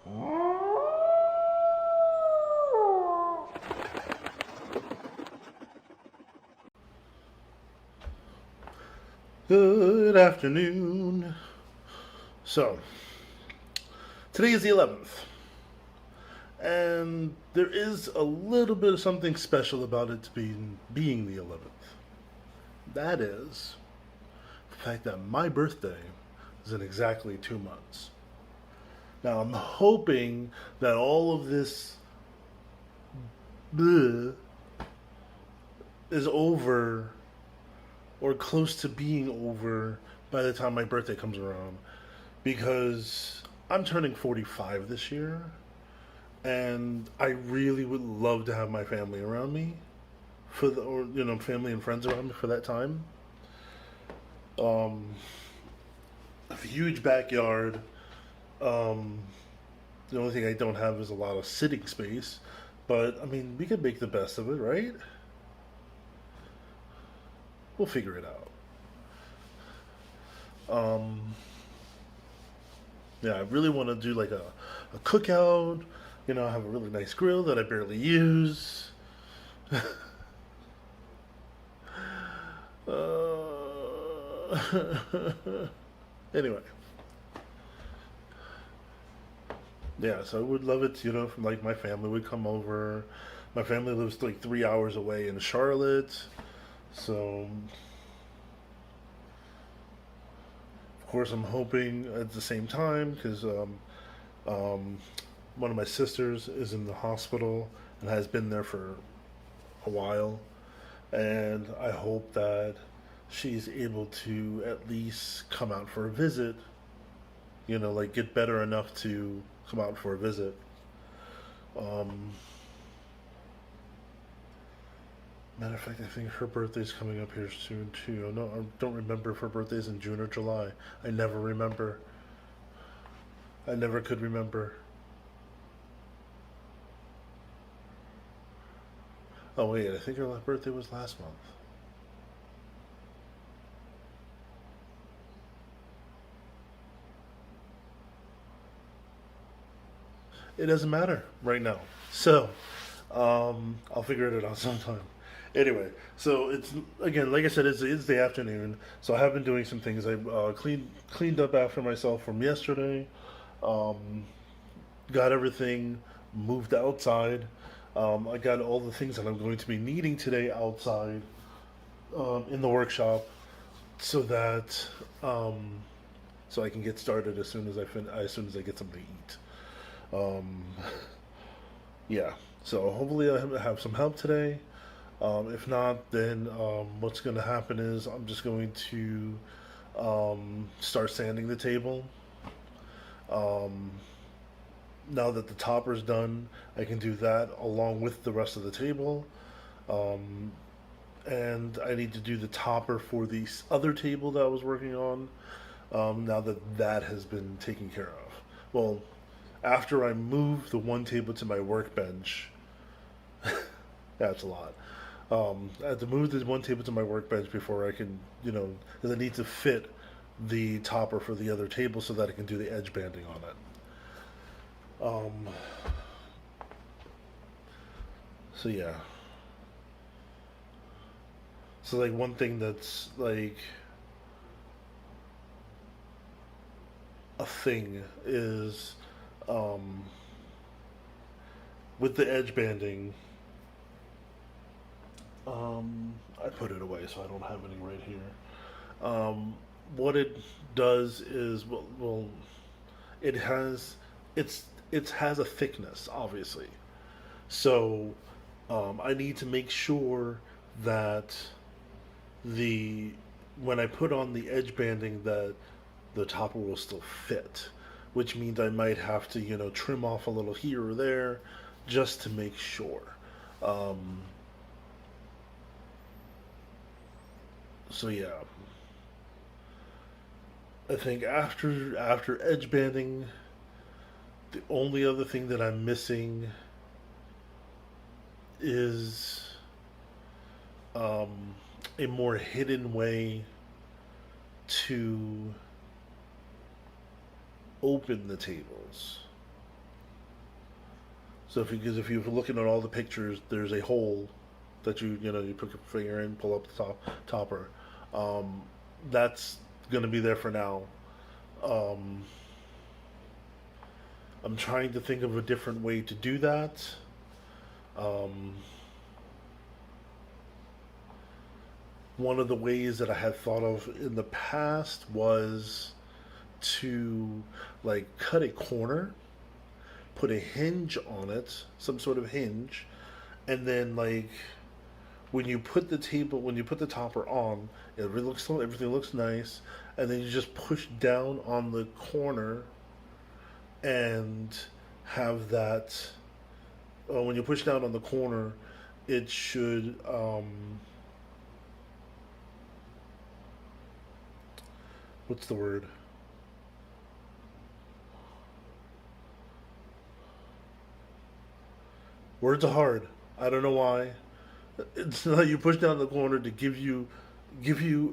Good afternoon. So, today is the 11th, and there is a little bit of something special about it being the 11th. That is the fact that my birthday is in exactly 2 months. Now, I'm hoping that all of this bleh is over or close to being over by the time my birthday comes around because I'm turning 45 this year and I really would love to have my family around me or family and friends around me for that time. Um, a huge backyard. Um, the only thing I don't have is a lot of sitting space, but I mean we could make the best of it, right? We'll figure it out. Um, yeah, I really want to do like a cookout. I have a really nice grill that I barely use. Anyway, yeah, so I would love it, from like my family would come over. My family lives like 3 hours away in Charlotte, so of course I'm hoping at the same time because um, one of my sisters is in the hospital and has been there for a while, and I hope that she's able to at least come out for a visit. Like get better enough to come out for a visit. Um, Matter of fact, I think her birthday's coming up here soon too. No, I don't remember if her birthday's in June or July. I never remember. I never could remember. Oh wait, I think her birthday was last month. It doesn't matter right now. So, I'll figure it out sometime. Anyway, so it's again, like I said, it's the afternoon. So I have been doing some things. I cleaned up after myself from yesterday. Um, got everything moved outside. I got all the things that I'm going to be needing today outside in the workshop, so that so I can get started as soon as I get something to eat. Um, yeah. So hopefully I have some help today. If not, then what's going to happen is I'm just going to start sanding the table. Um, Now that the topper's done, I can do that along with the rest of the table. Um, and I need to do the topper for the other table that I was working on. Now that that has been taken care of. Well, after I move the one table to my workbench, that's a lot. I have to move the one table to my workbench before I can, because I need to fit the topper for the other table so that I can do the edge banding on it. Um, so yeah. So like one thing that's like a thing is um, with the edge banding. I put it away so I don't have any right here. What it does is it has it has a thickness, obviously. So I need to make sure that the when I put on the edge banding that the topper will still fit, which means I might have to trim off a little here or there just to make sure. Um, so yeah, I think after edge banding, the only other thing that I'm missing is um, a more hidden way to open the tables. So because if you're looking at all the pictures, there's a hole that you put your finger in, pull up the topper. Um, that's gonna be there for now. Um, I'm trying to think of a different way to do that. Um, One of the ways that I had thought of in the past was to like cut a corner, put a hinge on it, some sort of hinge, and then like when you put the topper on, everything looks nice, and then you just push down on the corner and have that. When you push down on the corner, it should. What's the word? Words are hard. I don't know why. It's not you push down the corner to give you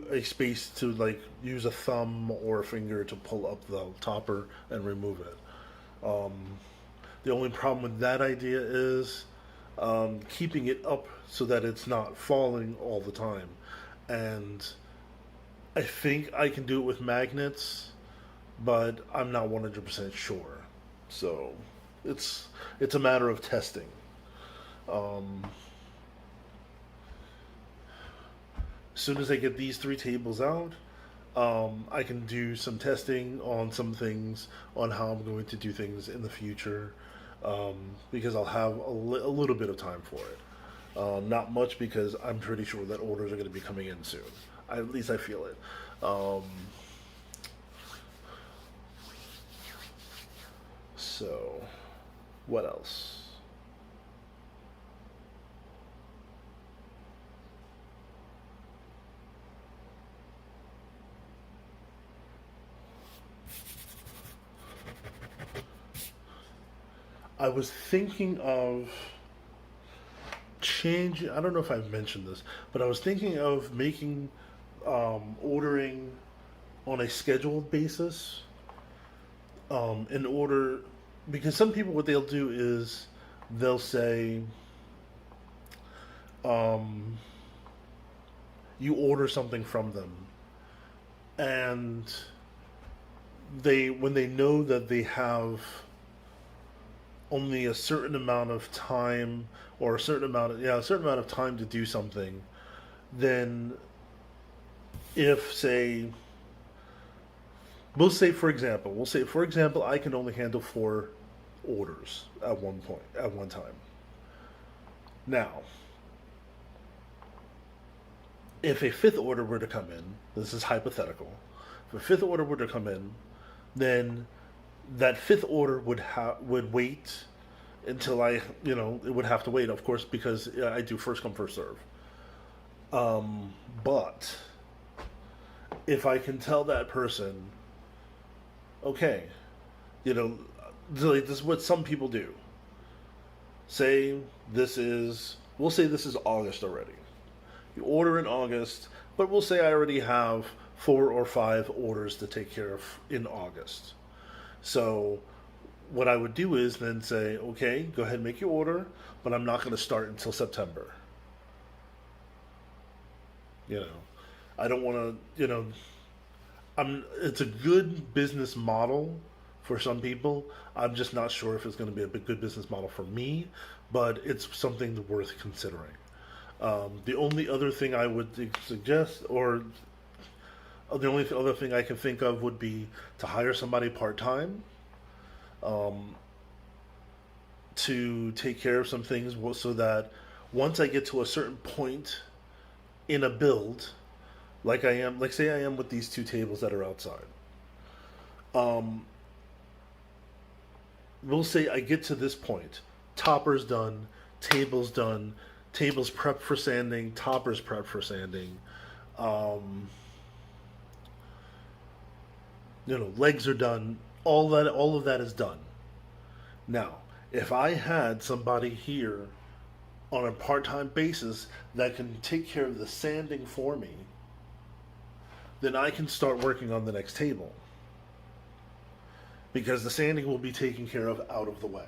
a space to like use a thumb or a finger to pull up the topper and remove it. Um, the only problem with that idea is keeping it up so that it's not falling all the time. And I think I can do it with magnets, but I'm not 100% sure. So it's a matter of testing. Um, as soon as I get these three tables out, I can do some testing on some things on how I'm going to do things in the future, because I'll have a little bit of time for it. Not much because I'm pretty sure that orders are going to be coming in soon. At least I feel it. Um, so, what else? I was thinking of change. I don't know if I've mentioned this, but I was thinking of making ordering on a scheduled basis. In order, because some people what they'll do is they'll say um, you order something from them, and they when they know that they have only a certain amount of time or a certain amount of time to do something, then if say we'll say for example I can only handle four orders at one time. Now, if a fifth order were to come in, this is hypothetical. If a fifth order were to come in, then that fifth order would wait until it would have to wait, of course, because I do first come first serve. But if I can tell that person, okay, you know, this is what some people do. Say we'll say this is August already. You order in August, but we'll say I already have 4 or 5 orders to take care of in August. So what I would do is then say, okay, go ahead and make your order, but I'm not going to start until September. You know, I don't want to, it's a good business model for some people. I'm just not sure if it's going to be a good business model for me, but it's something worth considering. The only other thing I would suggest, or the only other thing I can think of, would be to hire somebody part time, um, to take care of some things, so that once I get to a certain point in a build, like say I am with these two tables that are outside. Um, we'll say I get to this point, topper's done, table's done, table's prepped for sanding, topper's prepped for sanding. Um, legs are done. All of that is done. Now, if I had somebody here on a part-time basis that can take care of the sanding for me, then I can start working on the next table, because the sanding will be taken care of out of the way.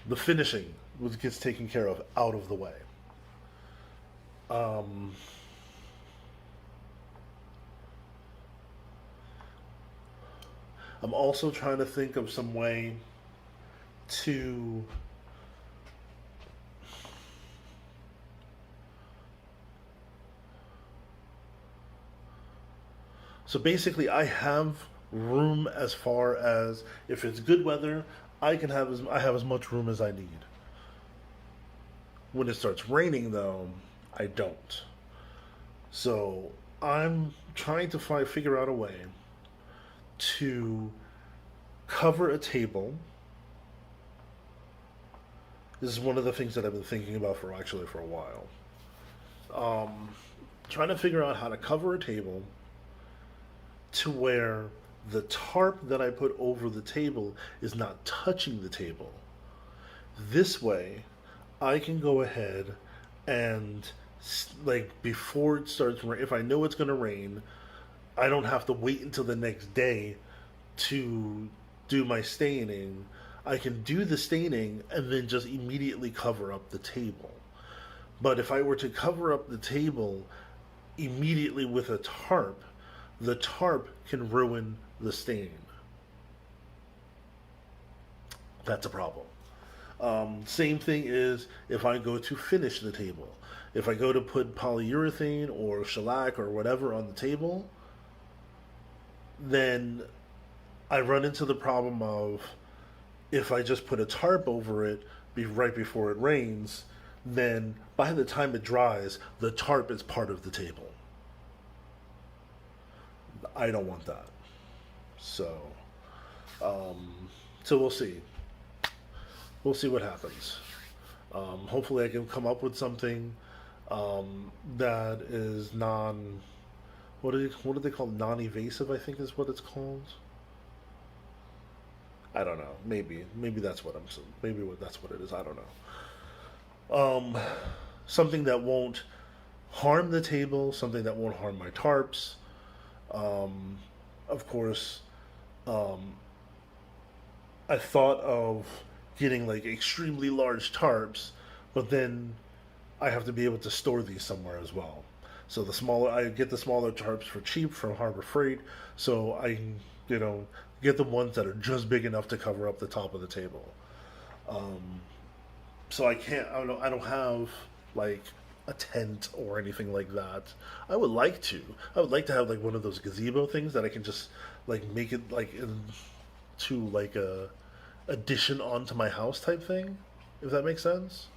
the finishing gets taken care of out of the way. Um, I'm also trying to think of some way to so basically I have room as far as if it's good weather, I have as much room as I need. When it starts raining though, I don't. So I'm trying to figure out a way to cover a table. This is one of the things that I've been thinking about for a while. Um, Trying to figure out how to cover a table to where the tarp that I put over the table is not touching the table. This way, I can go ahead and like before it starts, if I know it's going to rain, I don't have to wait until the next day to do my staining. I can do the staining and then just immediately cover up the table. But if I were to cover up the table immediately with a tarp, the tarp can ruin the stain. That's a problem. Same thing is if I go to finish the table. If I go to put polyurethane or shellac or whatever on the table, then I run into the problem of if I just put a tarp over it right before it rains, then by the time it dries, the tarp is part of the table. I don't want that. So, so we'll see. We'll see what happens. Hopefully, I can come up with something that is what do they call non-evasive? I think is what it's called. I don't know. Maybe that's what that's what it is. I don't know. Something that won't harm the table, something that won't harm my tarps. Of course, I thought of getting like extremely large tarps, but then I have to be able to store these somewhere as well. So I get the smaller tarps for cheap from Harbor Freight, so I get the ones that are just big enough to cover up the top of the table. So I don't have like a tent or anything like that. I would like to. I would like to have like one of those gazebo things that I can just like make it like into like a addition onto my house type thing, if that makes sense.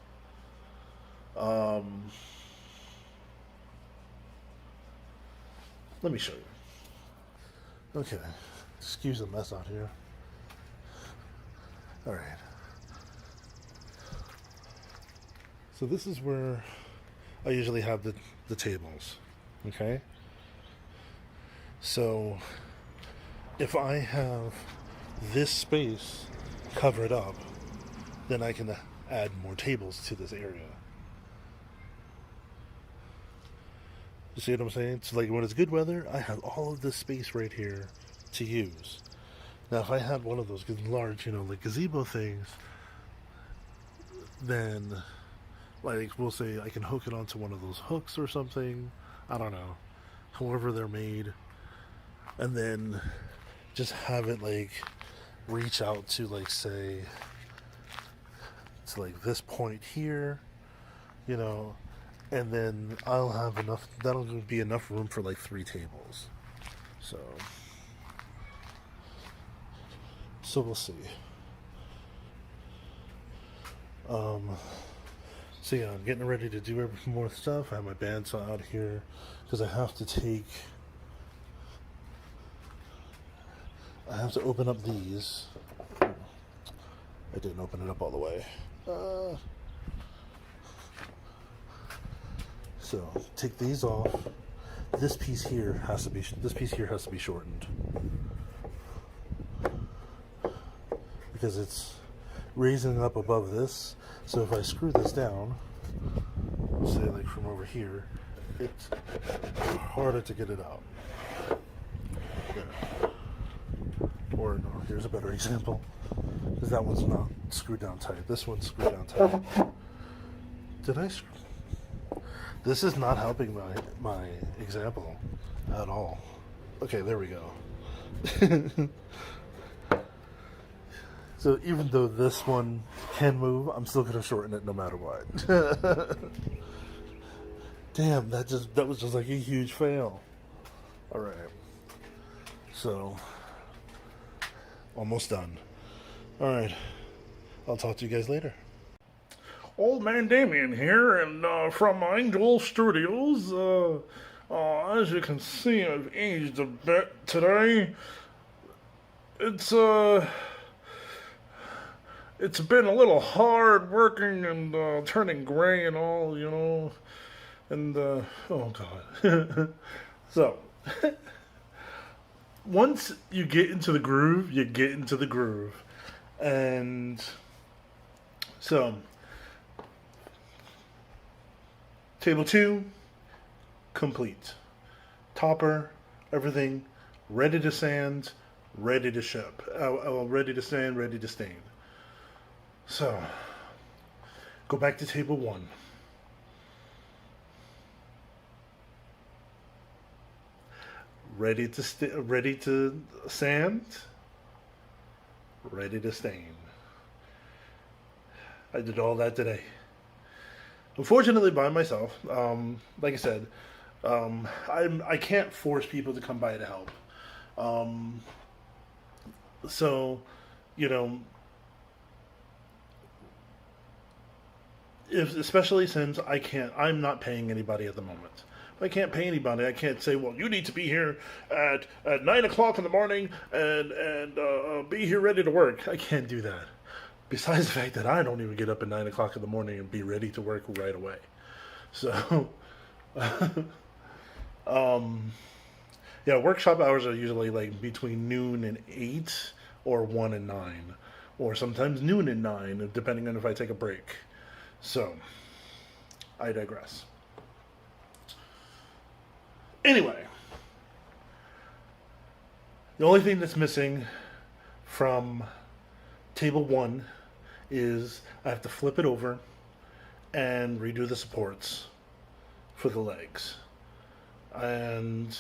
Let me show you. Okay, excuse the mess out here. All right. So this is where I usually have the tables. Okay. So if I have this space covered up, then I can add more tables to this area. You see what I'm saying? So like when it's good weather, I have all of this space right here to use. Now if I had one of those large, like gazebo things, then like we'll say I can hook it onto one of those hooks or something. I don't know. However they're made. And then just have it like reach out to like say to like this point here, and then I'll have enough, that'll be enough room for like 3 tables. So we'll see. So yeah, I'm getting ready to do more stuff. I have my bandsaw out here because I have to open up these. I didn't open it up all the way. So take these off. This piece here has to be shortened because it's raising up above this. So if I screw this down, say like from over here, it's harder to get it out. There. Or no, here's a better example. because that one's not screwed down tight. This one's screwed down tight. Did I screw? This is not helping my example at all. Okay, there we go. So even though this one can move, I'm still gonna shorten it no matter what. Damn, that was just like a huge fail. All right, so almost done. All right, I'll talk to you guys later. Old Man Damien here, and from Angelwolf Studios. As you can see, I've aged a bit today. It's been a little hard working and turning gray and all, you know. And oh god. So once you get into the groove, you get into the groove, and so. Table 2, complete. Topper, everything, ready to sand, ready to ship. Ready to sand, ready to stain. So, go back to table 1. Ready to sand, ready to stain. I did all that today. Unfortunately, by myself. Like I said, I can't force people to come by to help. So, you know, especially since I'm not paying anybody at the moment. If I can't pay anybody, I can't say, well, you need to be here at 9 o'clock in the morning and be here ready to work. I can't do that. Besides the fact that I don't even get up at 9 o'clock in the morning and be ready to work right away. So, yeah, workshop hours are usually like between noon and 8 or 1 and 9. Or sometimes noon and 9, depending on if I take a break. So, I digress. Anyway, the only thing that's missing from table 1 is I have to flip it over and redo the supports for the legs. And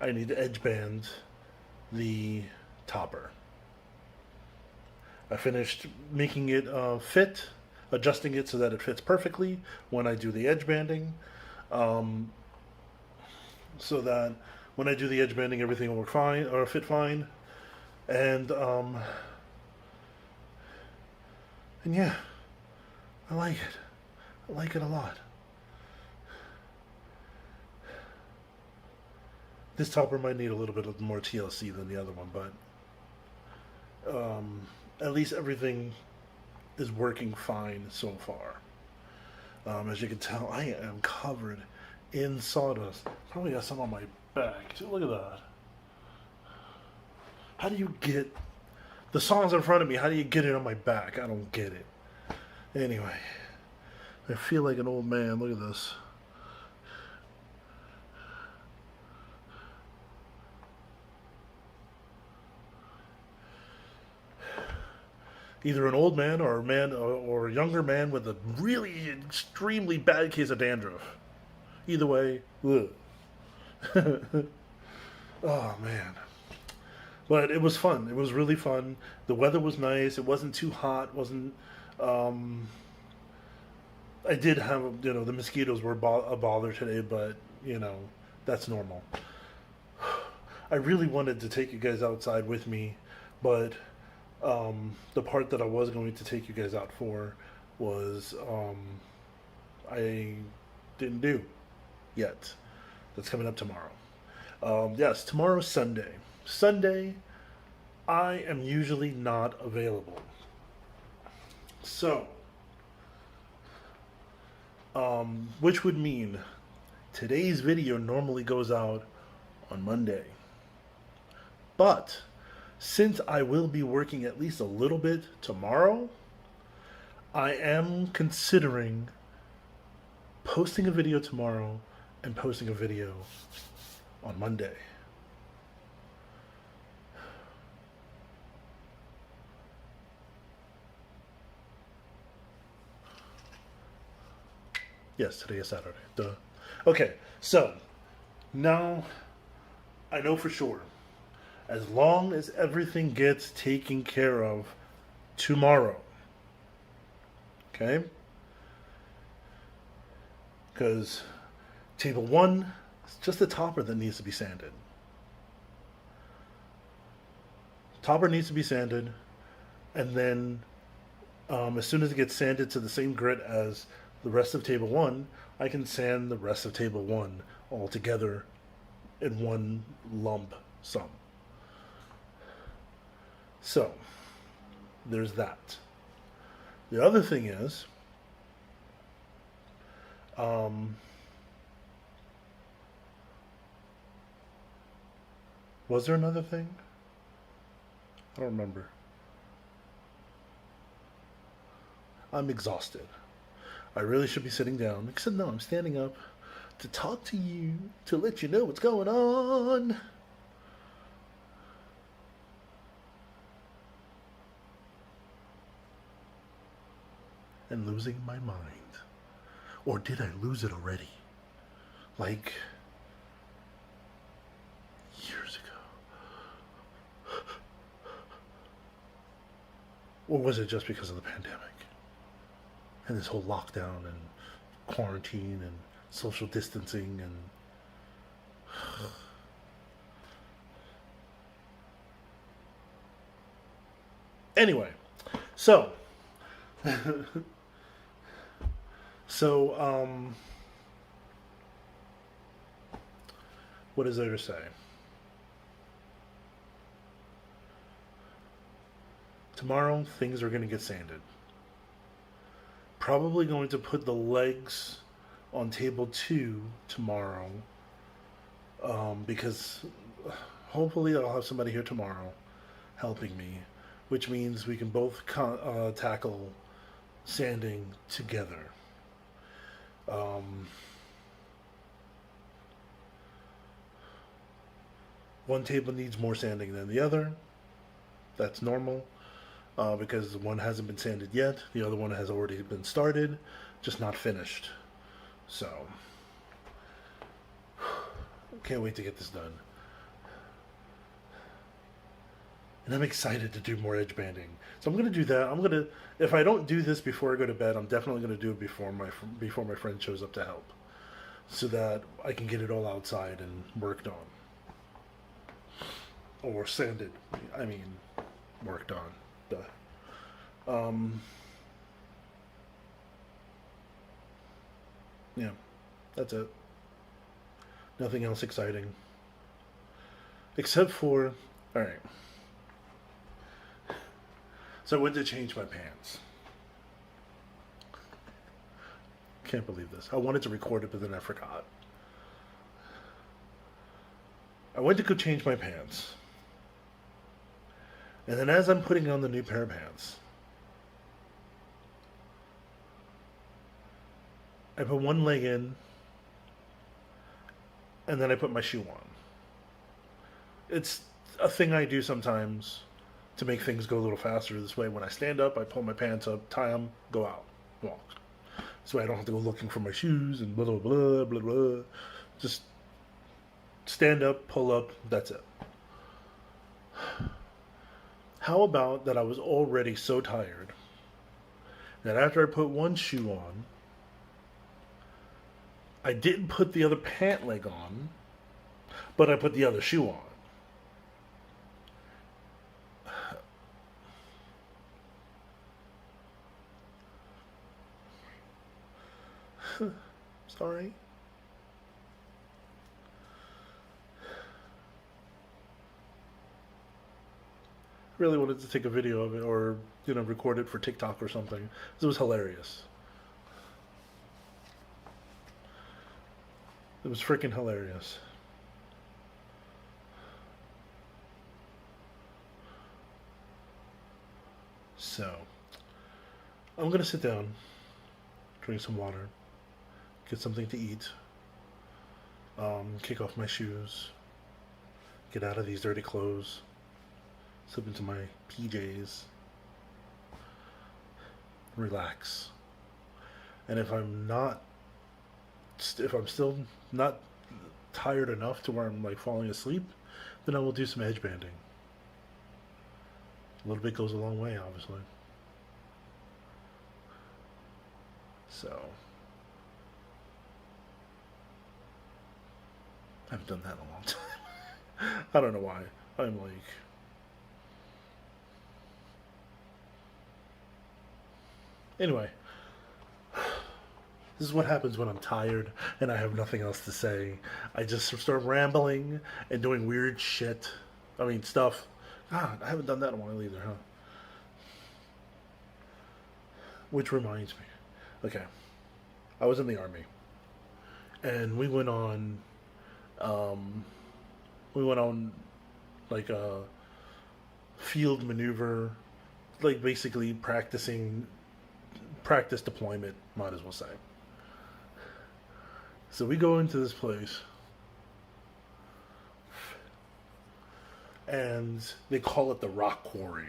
I need to edge band the topper. I finished making it fit, adjusting it so that it fits perfectly when I do the edge banding. So that when I do the edge banding, everything will work fine or fit fine. And yeah, I like it. I like it a lot. This topper might need a little bit more TLC than the other one, but at least everything is working fine so far. As you can tell, I am covered in sawdust. Probably got some on my back too. Look at that. How do you get the saw's in front of me? How do you get it on my back? I don't get it. Anyway, I feel like an old man. Look at this. Either an old man or a younger man with a really extremely bad case of dandruff. Either way, ugh. Oh man. But it was fun. It was really fun. The weather was nice. It wasn't too hot. Wasn't. I did have, the mosquitoes were a bother today, but that's normal. I really wanted to take you guys outside with me, but the part that I was going to take you guys out for was I didn't do yet. That's coming up tomorrow. Yes, tomorrow's Sunday. Sunday, I am usually not available. So, which would mean today's video normally goes out on Monday. But since I will be working at least a little bit tomorrow, I am considering posting a video tomorrow and posting a video on Monday. Yes, today is Saturday. Duh. Okay, so now I know for sure, as long as everything gets taken care of tomorrow, okay? Because table one, it's just the topper that needs to be sanded. Topper needs to be sanded, and then as soon as it gets sanded to the same grit as the rest of table one, I can sand the rest of table one all together in one lump sum. So, there's that. The other thing is, um, was there another thing? I don't remember. I'm exhausted. I really should be sitting down, except no, I'm standing up to talk to you, to let you know what's going on. And losing my mind. Or did I lose it already? Like years ago. Or was it just because of the pandemic? And this whole lockdown and quarantine and social distancing and anyway, so so what is there to say? Tomorrow things are going to get sanded. Probably going to put the legs on table 2 tomorrow, because hopefully I'll have somebody here tomorrow helping me, which means we can both tackle sanding together. One table needs more sanding than the other. That's normal, because one hasn't been sanded yet. The other one has already been started, just not finished. So, can't wait to get this done. And I'm excited to do more edge banding. So I'm gonna do that. If I don't do this before I go to bed, I'm definitely gonna do it before my friend shows up to help, so that I can get it all outside and worked on, or sanded. I mean, worked on. Duh. Yeah, that's it. Nothing else exciting, except for, all right. So I went to change my pants. Can't believe this. I wanted to record it, but then I forgot. I went to go change my pants. And then as I'm putting on the new pair of pants, I put one leg in, and then I put my shoe on. It's a thing I do sometimes to make things go a little faster. This way, when I stand up, I pull my pants up, tie them, go out, walk. This way I don't have to go looking for my shoes and blah, blah, blah, blah, blah. Just stand up, pull up, that's it. How about that I was already so tired that after I put one shoe on, I didn't put the other pant leg on, but I put the other shoe on. Sorry. Really wanted to take a video of it, or record it for TikTok or something. It was hilarious. It was freaking hilarious. So, I'm gonna sit down, drink some water, get something to eat, kick off my shoes, get out of these dirty clothes, slip into my PJs, relax. And if I'm not if I'm still not tired enough to where I'm like falling asleep, then I will do some edge banding. A little bit goes a long way, obviously. So I haven't done that in a long time. I don't know why. I'm like, anyway, this is what happens when I'm tired and I have nothing else to say. I just start rambling and doing weird shit. I mean, stuff. God, I haven't done that in a while either, huh? Which reminds me. Okay. I was in the army. And um, we went on like a field maneuver, like basically practice deployment, might as well say. So we go into this place, and they call it the rock quarry,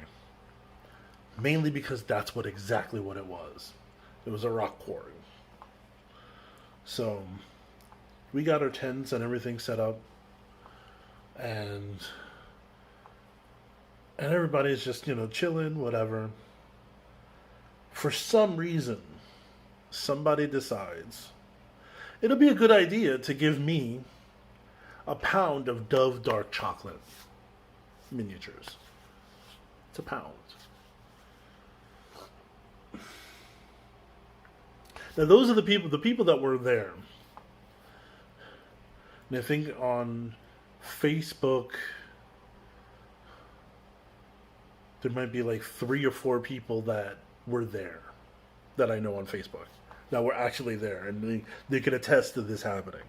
mainly because that's exactly what it was. It was a rock quarry. So we got our tents and everything set up, and everybody's just chilling, whatever. For some reason, somebody decides it'll be a good idea to give me a pound of Dove dark chocolate miniatures. It's a pound. Now those are the people that were there. And I think on Facebook there might be like 3 or 4 people that were there that I know on Facebook that were actually there, and they could attest to this happening.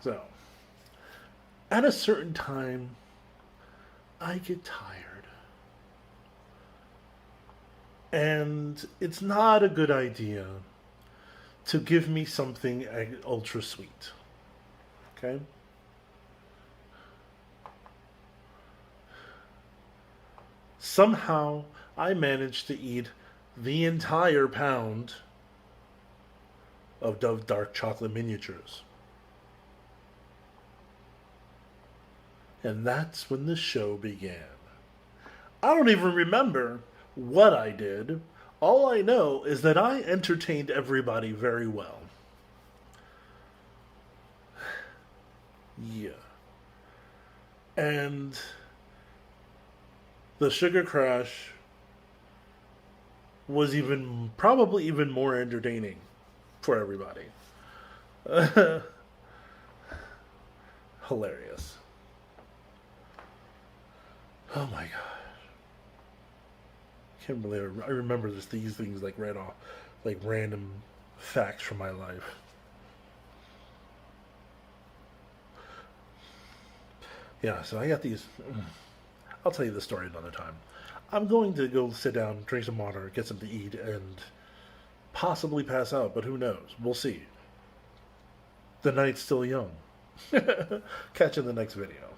So at a certain time I get tired, and it's not a good idea to give me something ultra sweet. Okay? Somehow I managed to eat the entire pound of Dove dark chocolate miniatures. And that's when the show began. I don't even remember what I did. All I know is that I entertained everybody very well. Yeah. And the sugar crash was probably even more entertaining for everybody. Hilarious. Oh my god. Can't believe I remember these things like right off, like random facts from my life. Yeah, so I got these. I'll tell you the story another time. I'm going to go sit down, drink some water, get something to eat, and possibly pass out, but who knows? We'll see. The night's still young. Catch you in the next video.